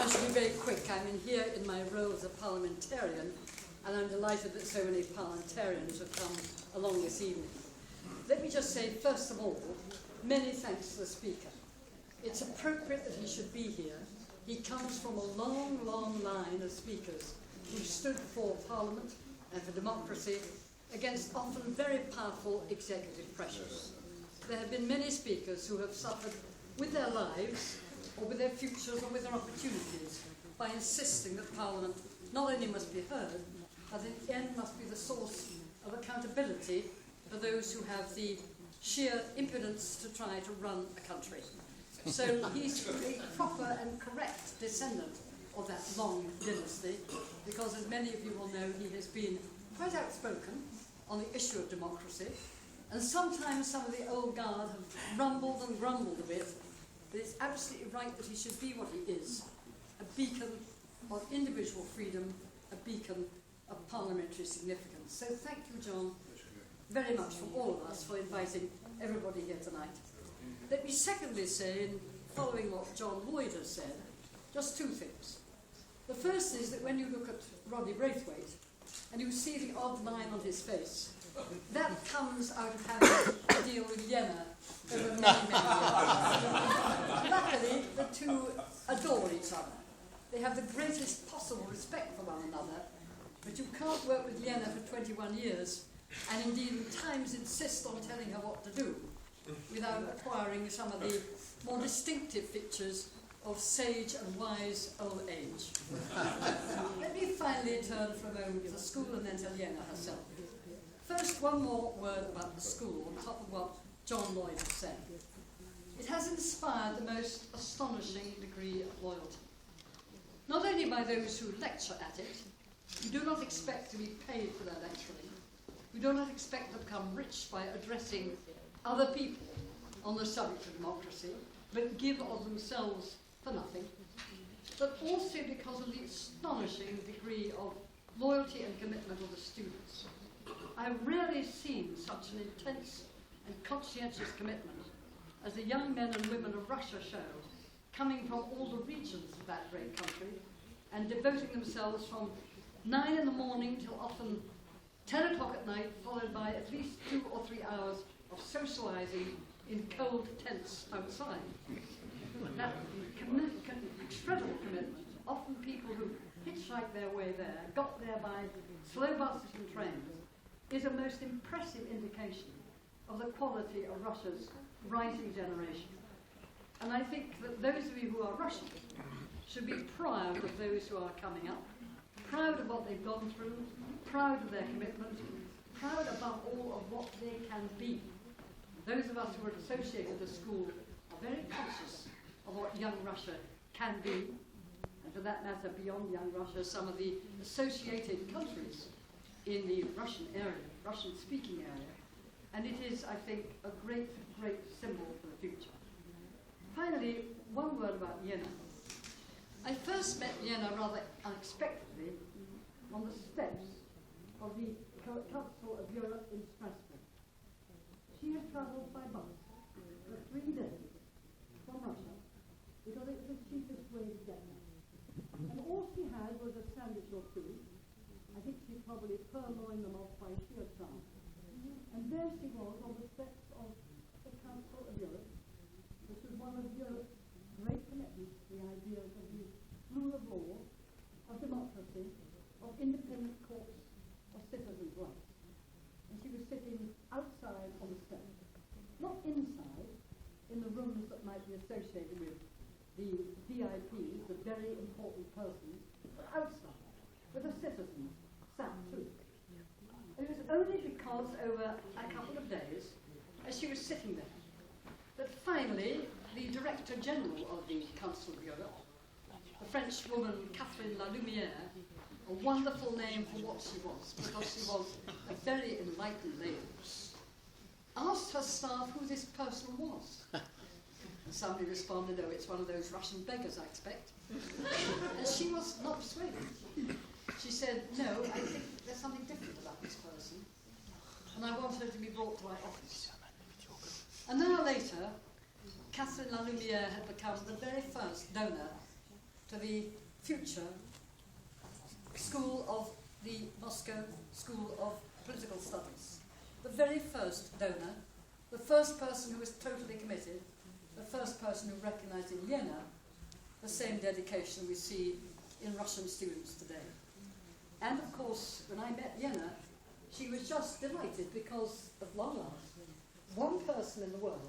I shall be very quick. I'm in here in my role as a parliamentarian, and I'm delighted that so many parliamentarians have come along this evening. Let me just say, first of all, many thanks to the Speaker. It's appropriate that he should be here. He comes from a long, long line of speakers who stood for Parliament and for democracy against often very powerful executive pressures. There have been many speakers who have suffered with their lives, or with their futures, or with their opportunities, by insisting that Parliament not only must be heard, but in the end must be the source of accountability for those who have the sheer impudence to try to run a country. So he's a proper and correct descendant of that long dynasty, because as many of you will know, he has been quite outspoken on the issue of democracy, and sometimes some of the old guard have rumbled and grumbled a bit, but it's absolutely right that he should be what he is, a beacon of individual freedom, a beacon of parliamentary significance. So thank you, John, very much from all of us for inviting everybody here tonight. Let me secondly say, in following what John Lloyd has said, just two things. The first is that when you look at Rodney Braithwaite and you see the odd line on his face, that comes out of having to deal with Vienna over many, many years. Luckily, the two adore each other. They have the greatest possible respect for one another, but you can't work with Vienna for 21 years and indeed at times insist on telling her what to do without acquiring some of the more distinctive features of sage and wise old age. Let me finally turn for a moment to the school and then to Vienna herself. First, one more word about the school on top of what John Lloyd has said. It has inspired the most astonishing degree of loyalty. Not only by those who lecture at it, you do not expect to be paid for their lecturing. You do not expect to become rich by addressing other people on the subject of democracy, but give of themselves for nothing, but also because of the astonishing degree of loyalty and commitment of the students. I've rarely seen such an intense and conscientious commitment as the young men and women of Russia showed, coming from all the regions of that great country and devoting themselves from 9 in the morning till often 10 o'clock at night, followed by at least 2 or 3 hours of socialising in cold tents outside. That incredible commitment, often people who hitchhiked their way there, got there by slow buses and trains, is a most impressive indication of the quality of Russia's rising generation. And I think that those of you who are Russian should be proud of those who are coming up, proud of what they've gone through, proud of their commitment, proud above all of what they can be. Those of us who are associated with the school are very conscious of what young Russia can be, and for that matter, beyond young Russia, some of the associated countries in the Russian area, Russian-speaking area. And it is, I think, a great, great symbol for the future. Finally, one word about Vienna. I first met Vienna rather unexpectedly on the steps of the Council of Europe in Strasbourg. She had travelled by bus for 3 days from Russia because it was the cheapest way to get there. And all she had was a sandwich or two. I think she probably purloined them off by sheer chance. And there she was on the steps of the Council of Europe, which was one of Europe's great commitments to the ideas of the rule of law, of democracy, of independent courts, of citizens' rights. And she was sitting outside on the steps, not inside, in the rooms that might be associated with the VIPs, the very important persons, but outside, with the citizens sat too. It was only because over a couple of days, as she was sitting there, that finally the Director General of the Council of Europe, the French woman Catherine Lalumiere, a wonderful name for what she was, because she was a very enlightened lady, asked her staff who this person was. And somebody responded, "Oh, it's one of those Russian beggars, I expect." And she was not persuaded. She said, "No, I think there's something different about this person, and I want her to be brought to my office." An hour later, Catherine Lalumiere had become the very first donor to the future school of the Moscow School of Political Studies. The very first donor, the first person who was totally committed, the first person who recognised in Vienna the same dedication we see in Russian students today. And of course, when I met Vienna, she was just delighted because, at long last, one person in the world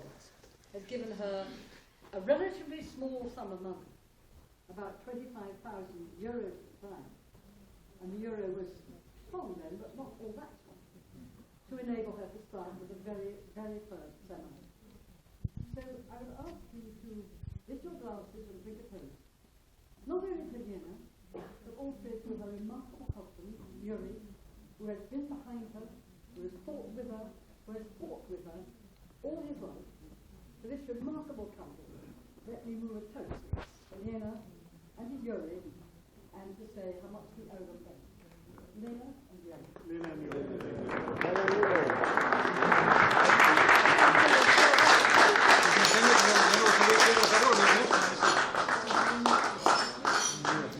had given her a relatively small sum of money, about 25,000 euros at the time, and the euro was strong then, but not all that strong, to enable her to start with the very, very first seminar. So I would ask you to lift your glasses and drink a toast, not only to Vienna, but also to her remarkable husband, Yuri, who has been behind her, who has fought with her, who has fought with her all his life. For this remarkable couple, let me move a toast to Lena and to Yuri, and to say how much we owe them both. Lena and Yuri.